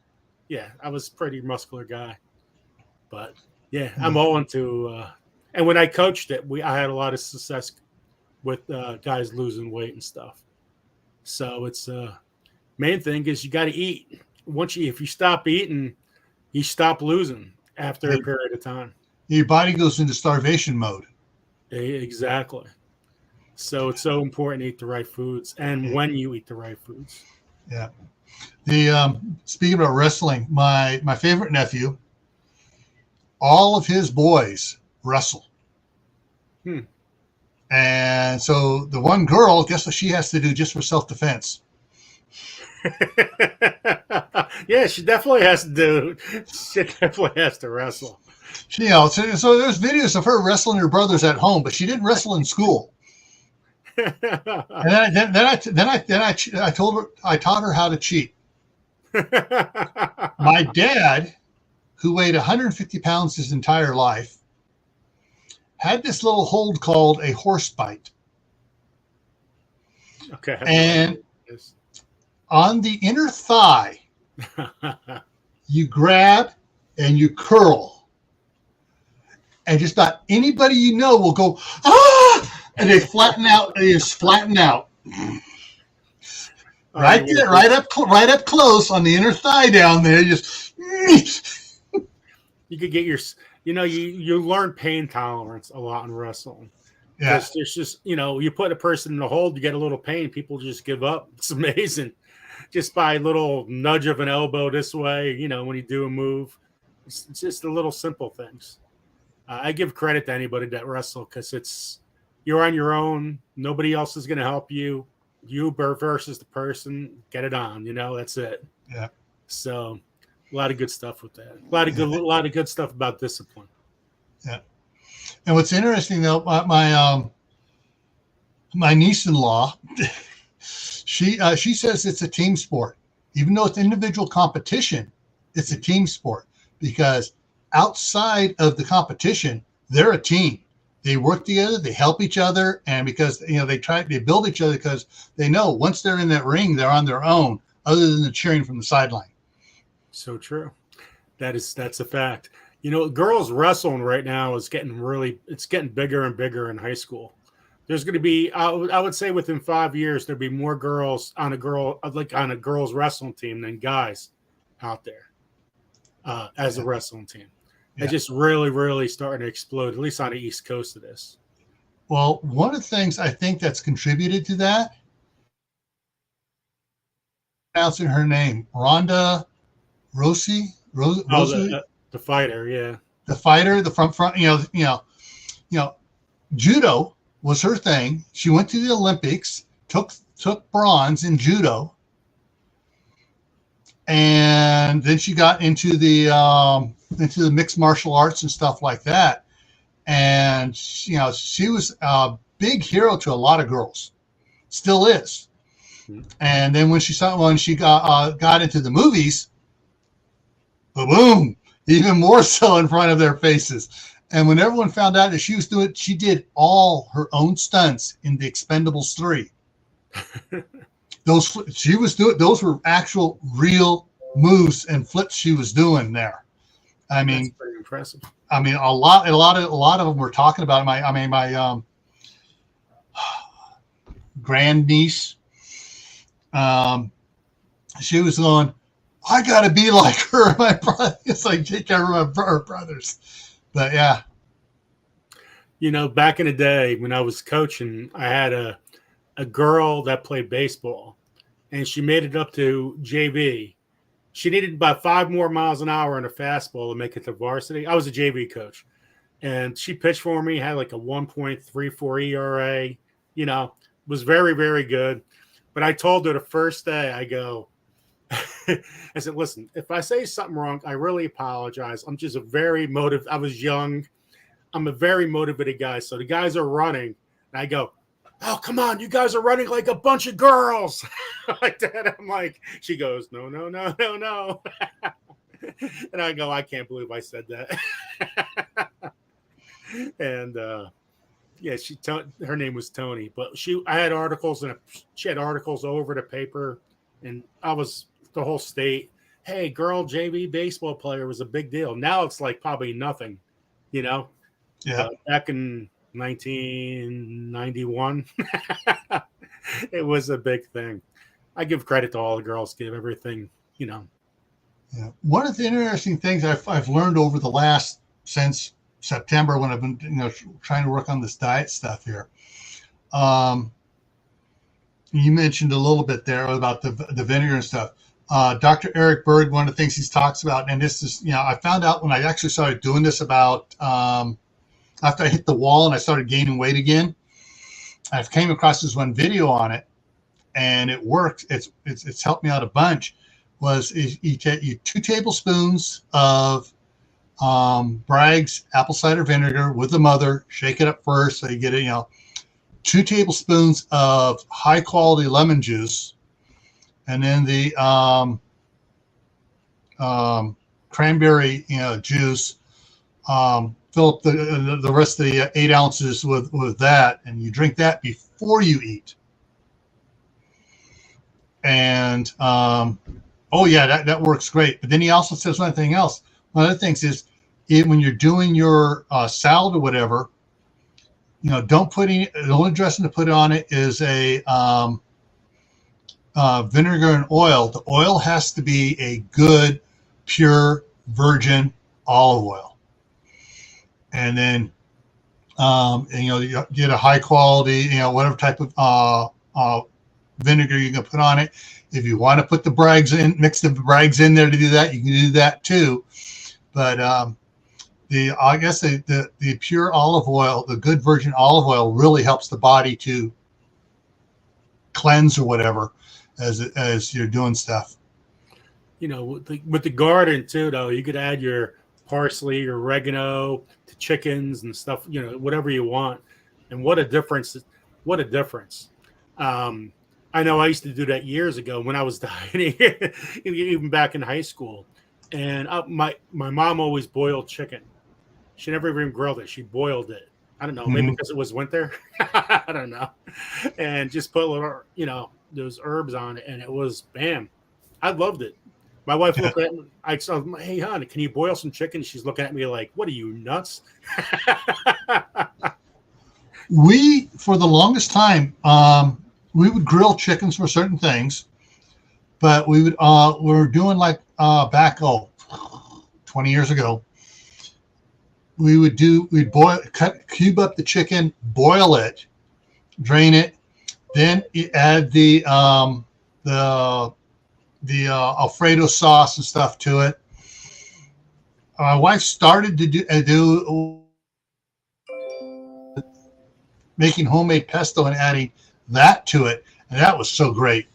Yeah, I was a pretty muscular guy, but yeah, I'm all into. And when I coached it, I had a lot of success with guys losing weight and stuff. So it's main thing is you got to eat. If you stop eating, you stop losing after a period of time. Your body goes into starvation mode. Exactly. So it's so important to eat the right foods, and when you eat the right foods. Yeah. Speaking about wrestling, my favorite nephew, all of his boys wrestle. And so the one girl, guess what she has to do just for self-defense? Yeah, she definitely has to do. She definitely has to wrestle. So there's videos of her wrestling her brothers at home, but she didn't wrestle in school. And then I told her, I taught her how to cheat. My dad, who weighed 150 pounds his entire life, had this little hold called a horse bite. Okay. And on the inner thigh, You grab and you curl. And just about anybody you know will go, ah! And they flatten out. They just flatten out. Right there, right up close on the inner thigh down there. Just you could get you learn pain tolerance a lot in wrestling. yeah. There's just, you put a person in the hold, you get a little pain, people just give up. It's amazing. Just by a little nudge of an elbow this way, when you do a move. It's just the little simple things. I give credit to anybody that wrestle because you're on your own. Nobody else is going to help you. You versus the person. Get it on. That's it. Yeah. So a lot of good stuff with that. A lot of good stuff about discipline. Yeah. And what's interesting though, my niece-in-law, she says it's a team sport, even though it's individual competition. It's a team sport because outside of the competition, they're a team. They work together, they help each other, and because they build each other because they know once they're in that ring, they're on their own, other than the cheering from the sideline. So true. That's a fact. Girls wrestling right now is getting bigger and bigger in high school. There's going to be, I would say within 5 years, there'll be more girls on a girls wrestling team than guys out there as a wrestling team. Yeah. It's just really, really starting to explode, at least on the East Coast of this. Well, one of the things I think that's contributed to that, pronouncing her name, Ronda Rousey. The fighter, yeah. The fighter, the front, judo was her thing. She went to the Olympics, took bronze in judo, and then she got into the mixed martial arts and stuff like that. And she was a big hero to a lot of girls, still is. And then when she got into the movies, boom, even more so in front of their faces. And when everyone found out that she did all her own stunts in the Expendables 3. Those were actual real moves and flips she was doing there. I mean, that's pretty impressive. I mean, a lot of them were talking about it. My grandniece, she was going, I got to be like her. My brother, it's like take care of her brothers. But yeah. Back in the day when I was coaching, I had a girl that played baseball, and she made it up to JV. She needed about 5 more miles an hour in a fastball to make it to varsity. I was a JV coach, and she pitched for me, had like a 1.34 ERA, was very, very good. But I told her the first day, I go, I said, listen, if I say something wrong, I really apologize. I'm just I was young. I'm a very motivated guy. So the guys are running, and I go, oh, come on, you guys are running like a bunch of girls. Like that. I'm like, she goes, no. And I go, I can't believe I said that. And yeah, her name was Tony, but I had articles she had articles all over the paper, and I was the whole state. Hey, girl JV baseball player was a big deal. Now it's like probably nothing, Yeah. Back in 1991, it was a big thing. I give credit to all the girls, give everything, Yeah. One of the interesting things I've learned over since September when I've been, trying to work on this diet stuff here. You mentioned a little bit there about the vinegar and stuff. Dr. Eric Berg, one of the things he talks about, and this is, I found out when I actually started doing this about after I hit the wall and I started gaining weight again. I came across this one video on it, and it works. It's helped me out a bunch. You take 2 tablespoons of Bragg's apple cider vinegar with the mother, shake it up first so you get it, 2 tablespoons of high quality lemon juice, and then the cranberry juice. Fill up the rest of the 8 ounces with that, and you drink that before you eat. And Oh yeah, that works great. But then he also says one thing else. One of the things is when you're doing your salad or whatever, don't put any. The only dressing to put on it is a vinegar and oil. The oil has to be a good, pure, virgin olive oil, and then you get a high quality, whatever type of vinegar you can put on it. If you want to put the brags in, mix the brags in there to do that, you can do that too. But I guess the pure olive oil, the good virgin olive oil, really helps the body to cleanse or whatever as you're doing stuff. With the garden too, though, you could add your parsley, your oregano to chickens and stuff. Whatever you want. And what a difference! What a difference! I know I used to do that years ago when I was dieting, even back in high school. And my mom always boiled chicken. She never even grilled it. She boiled it. I don't know, maybe because it was winter. I don't know. And just put a little, those herbs on it, and it was bam. I loved it. My wife looked at me. I said, "Hey, hon, can you boil some chicken?" She's looking at me like, "What are you, nuts?" We, for the longest time, we would grill chickens for certain things, but we were doing like back 20 years ago. We'd cube up the chicken, boil it, drain it, then you add the Alfredo sauce and stuff to it. My wife started to do making homemade pesto and adding that to it, and that was so great.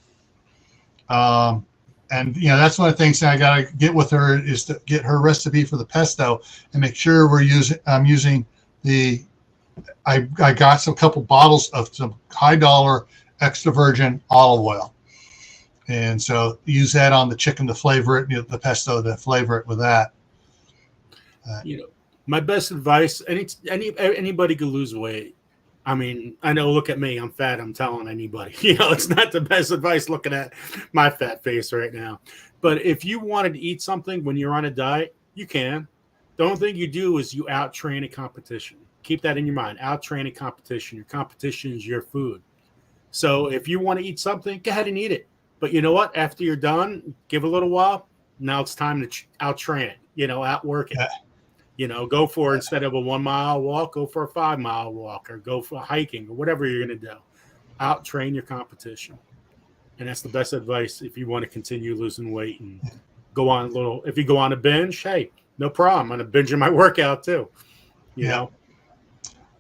And that's one of the things that I got to get with her is to get her recipe for the pesto and make sure I'm using I got some couple bottles of some high dollar extra virgin olive oil, and so use that on the chicken to flavor it, the pesto to flavor it with that. My best advice: anybody could lose weight. I mean, I know, look at me, I'm fat. I'm telling anybody, it's not the best advice looking at my fat face right now. But if you wanted to eat something when you're on a diet, you can. The only thing you do is you out-train a competition. Keep that in your mind. Out-train a competition. Your competition is your food. So if you want to eat something, go ahead and eat it. But you know what? After you're done, give it a little while. Now it's time to out-train it, outwork it. Go for, instead of a 1 mile walk, go for a 5 mile walk, or go for hiking, or whatever you're going to do. Out train your competition. And that's the best advice if you want to continue losing weight and go on if you go on a binge, hey, no problem. I'm going to binge in my workout too. You know?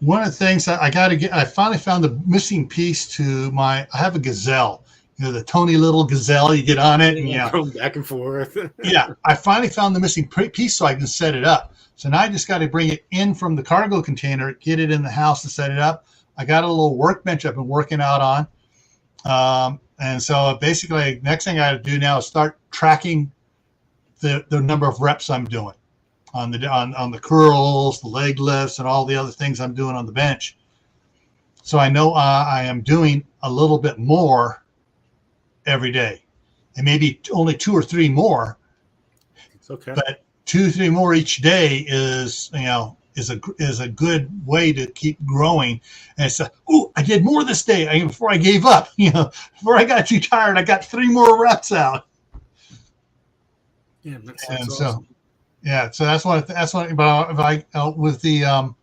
One of the things that I finally found the missing piece to I have a gazelle, the Tony Little gazelle, you get on it and go back and forth. I finally found the missing piece so I can set it up. So now I just got to bring it in from the cargo container, get it in the house and set it up. I got a little workbench I've been working out on. And so basically next thing I got to do now is start tracking the number of reps I'm doing on the curls, the leg lifts, and all the other things I'm doing on the bench. So I know I am doing a little bit more every day, and maybe only 2 or 3 more. It's okay. But 2, 3 more each day is a good way to keep growing. And it's I did more this day before I gave up. Before I got too tired, I got 3 more reps out. Yeah, that's awesome. So that's what. But with the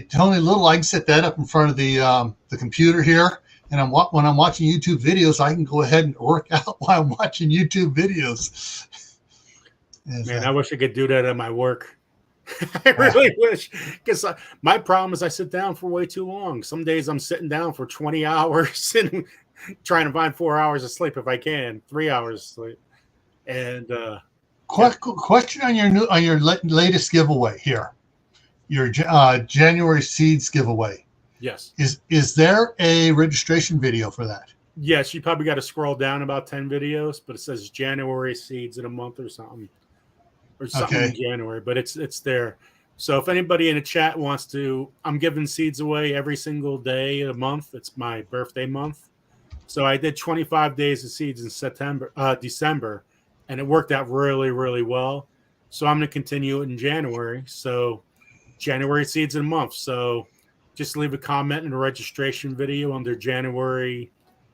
Tony Little, I can set that up in front of the computer here. And when I'm watching YouTube videos, I can go ahead and work out while I'm watching YouTube videos. Man, I wish I could do that at my work. I really wish, because my problem is I sit down for way too long. Some days I'm sitting down for 20 hours and trying to find 4 hours of sleep if I can, 3 hours of sleep. And question on your latest giveaway here, your January seeds giveaway. Yes. Is there a registration video for that? Yes, you probably got to scroll down about 10 videos, but it says January seeds in a month or something. In January, but it's there. So if anybody in the chat wants to, I'm giving seeds away every single day of the month. It's my birthday month. So I did 25 days of seeds in December, and it worked out really, really well. So I'm going to continue it in January. So January seeds in a month. So just leave a comment in the registration video under January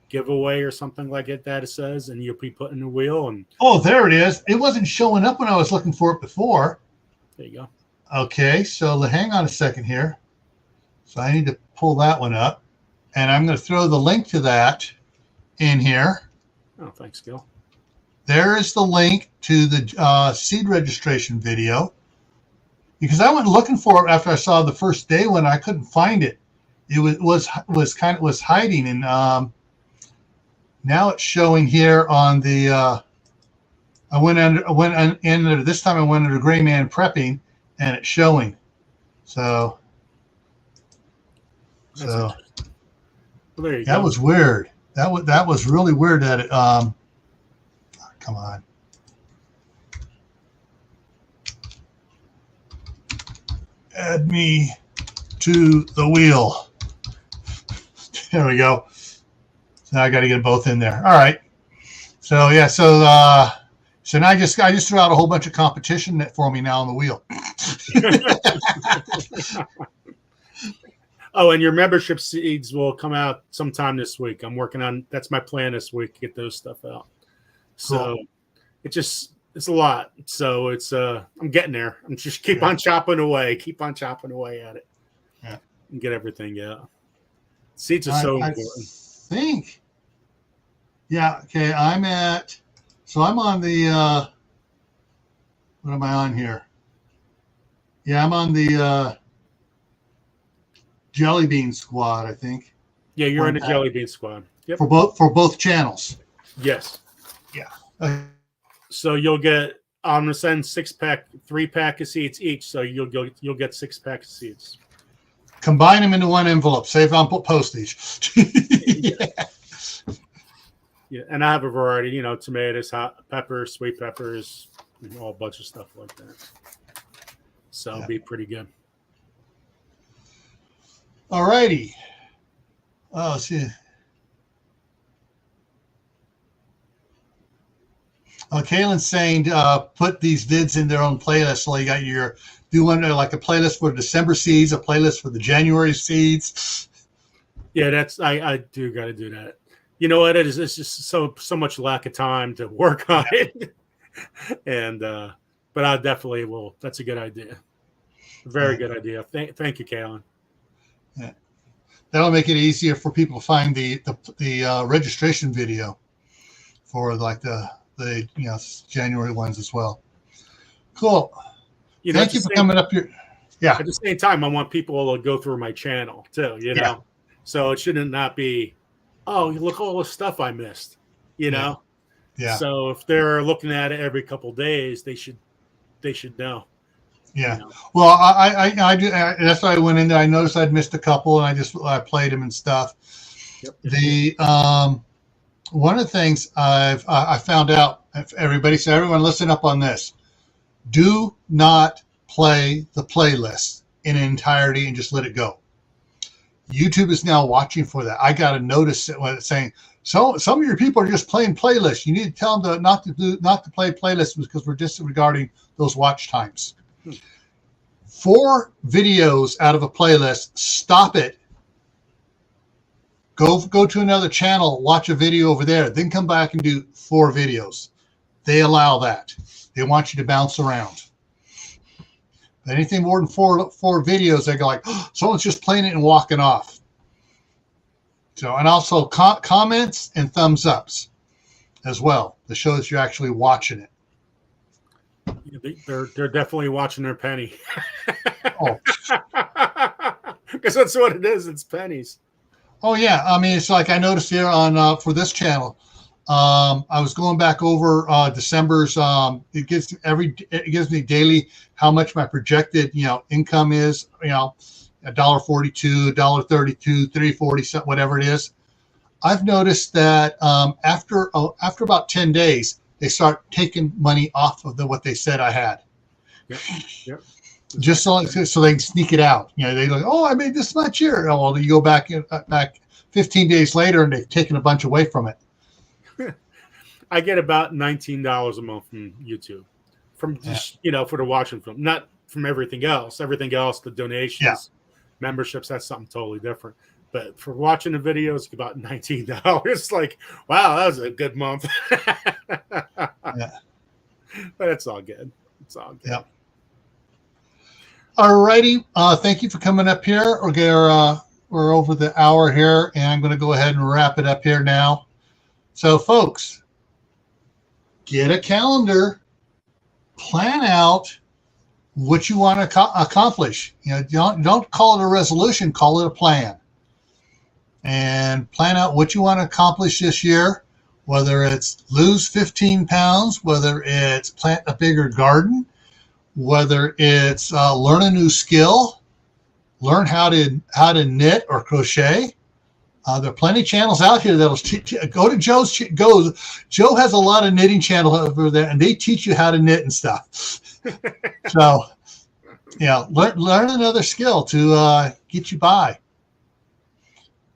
giveaway or something like that. It says, and you'll be putting the wheel. And oh, there it is. It wasn't showing up when I was looking for it before. there you go. Okay, so hang on a second here. So I need to pull that one up, and I'm going to throw the link to that in here. Oh, thanks, Gil. There is the link to the seed registration video, because I went looking for it after I saw the first day one. I couldn't find it. It was hiding, and now it's showing here on the. I went under this time. I went under Gray Man Prepping, and it's showing. So Well, there you that go. was weird. That was really weird that it. Come on. Add me to the wheel. There we go. So now I got to get both in there. All right. So yeah. So now I just threw out a whole bunch of competition for me now on the wheel. Oh, and your membership seeds will come out sometime this week. I'm working on that's my plan this week to get those stuff out. So Cool. it's a lot. So it's I'm getting there. I'm just keep on chopping away at it. Yeah. And get everything out. Seeds are so important. I think. Yeah. Okay. I'm on the. What am I on here? Yeah, I'm on the Jelly Bean Squad, I think. Yeah, you're in the Jelly Bean Squad. Yep. For both channels. Yes. Yeah. So you'll get. I'm gonna send 3-pack of seeds each. So you'll get 6-pack of seeds. Combine them into one envelope. Save on postage. Yeah. Yeah, and I have a variety. Tomatoes, hot peppers, sweet peppers, all a bunch of stuff like that. So it'll be pretty good. All righty. Oh, let's see. Kaylin's saying put these vids in their own playlist. So you got do one like a playlist for December seeds, a playlist for the January seeds. Yeah, I do got to do that. You know what? It's just so much lack of time to work on it. And but I definitely will. That's a good idea. Very good idea. Thank you, Kaylin. Yeah. That'll make it easier for people to find the registration video for like the January ones as well. Cool. Thank you for coming up here. Yeah. At the same time, I want people to go through my channel too. Yeah. So it shouldn't not be, oh, look at all the stuff I missed. Yeah. So if they're looking at it every couple of days, they should know. Yeah. Well, I do. That's why I went in there. I noticed I'd missed a couple, and I played them and stuff. Yep. The one of the things I found out, everyone listen up on this. Do not play the playlist in entirety and just let it go. YouTube is now watching for that. I got a notice when it's saying, so some of your people are just playing playlists. You need to tell them not to play playlists because we're disregarding those watch times. 4 videos out of a playlist, stop it. Go to another channel, watch a video over there, then come back and do 4 videos. They allow that. They want you to bounce around. But anything more than four videos, they go like, oh, someone's just playing it and walking off. So, and also comments and thumbs ups as well to show that you're actually watching it. They're definitely watching their penny. Oh, because that's what it is. It's pennies. Oh yeah. I mean, it's like I noticed here on for this channel. I was going back over December's. It gives me daily how much my projected income is. $1.42, $1.32, $3.40, whatever it is. I've noticed that after about 10 days, they start taking money off of what they said I had. Yep. Just so they can sneak it out. They're like, oh, I made this much here. Oh, well, you go back 15 days later and they've taken a bunch away from it. I get about $19 a month from YouTube, from just for the watching film, not from everything else. Everything else, the donations, memberships, that's something totally different. But for watching the videos, it's about $19. Like, wow, that was a good month. Yeah. But it's all good. It's all good. Yep. All righty. Thank you for coming up here. We're over the hour here, and I'm going to go ahead and wrap it up here now. So, folks, get a calendar, plan out what you want to accomplish. Don't call it a resolution, call it a plan. And plan out what you want to accomplish this year, whether it's lose 15 pounds, whether it's plant a bigger garden, whether it's learn a new skill, learn how to knit or crochet. There are plenty of channels out here that'll go to Joe's. Joe has a lot of knitting channels over there, and they teach you how to knit and stuff. So, learn another skill to get you by.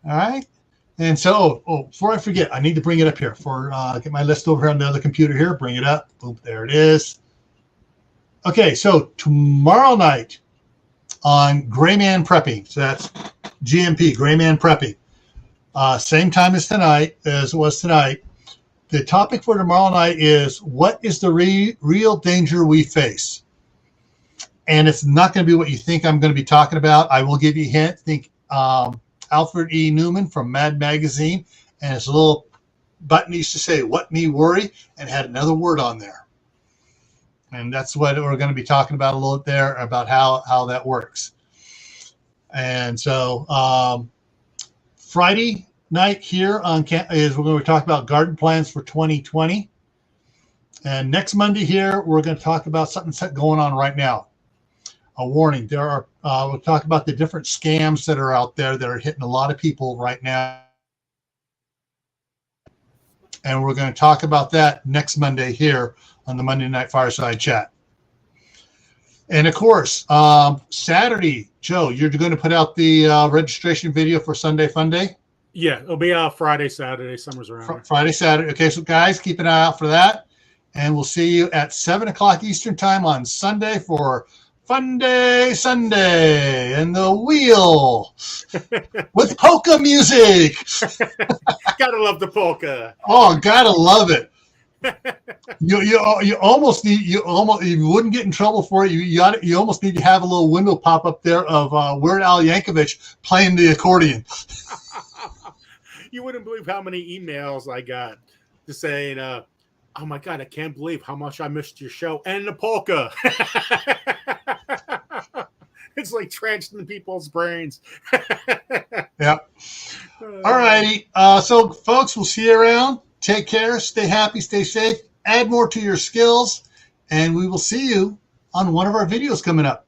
All right. And so, before I forget, I need to bring it up here. Get my list over here on the other computer here. Bring it up. Boom, there it is. Okay, so tomorrow night on Gray Man Prepping. So that's GMP, Gray Man Prepping. Same time as it was tonight. The topic for tomorrow night is, what is the real danger we face? And it's not going to be what you think I'm going to be talking about. I will give you a hint. Think Alfred E. Newman from Mad Magazine, and his little button used to say, "What me worry," and had another word on there. And that's what we're going to be talking about a little bit there, about how that works. And so Friday night here on is we're going to talk about garden plans for 2020. And next Monday here, we're going to talk about something going on right now. A warning, we'll talk about the different scams that are out there that are hitting a lot of people right now. And we're going to talk about that next Monday here on the Monday Night Fireside Chat. And of course, Saturday, Joe, you're going to put out the registration video for Sunday Fun Day? Yeah, it'll be Friday, Saturday, summer's around. Friday, Saturday. Okay, so guys, keep an eye out for that. And we'll see you at 7 o'clock Eastern time on Sunday for Fun Day Sunday and the wheel with polka music. Gotta love the polka. Oh, gotta love it. You almost you wouldn't get in trouble for it. You almost need to have a little window pop up there of Weird Al Yankovic playing the accordion. You wouldn't believe how many emails I got just saying, "Oh my God, I can't believe how much I missed your show and the polka." It's like trenched in people's brains. Yeah. All righty. So, folks, we'll see you around. Take care. Stay happy. Stay safe. Add more to your skills. And we will see you on one of our videos coming up.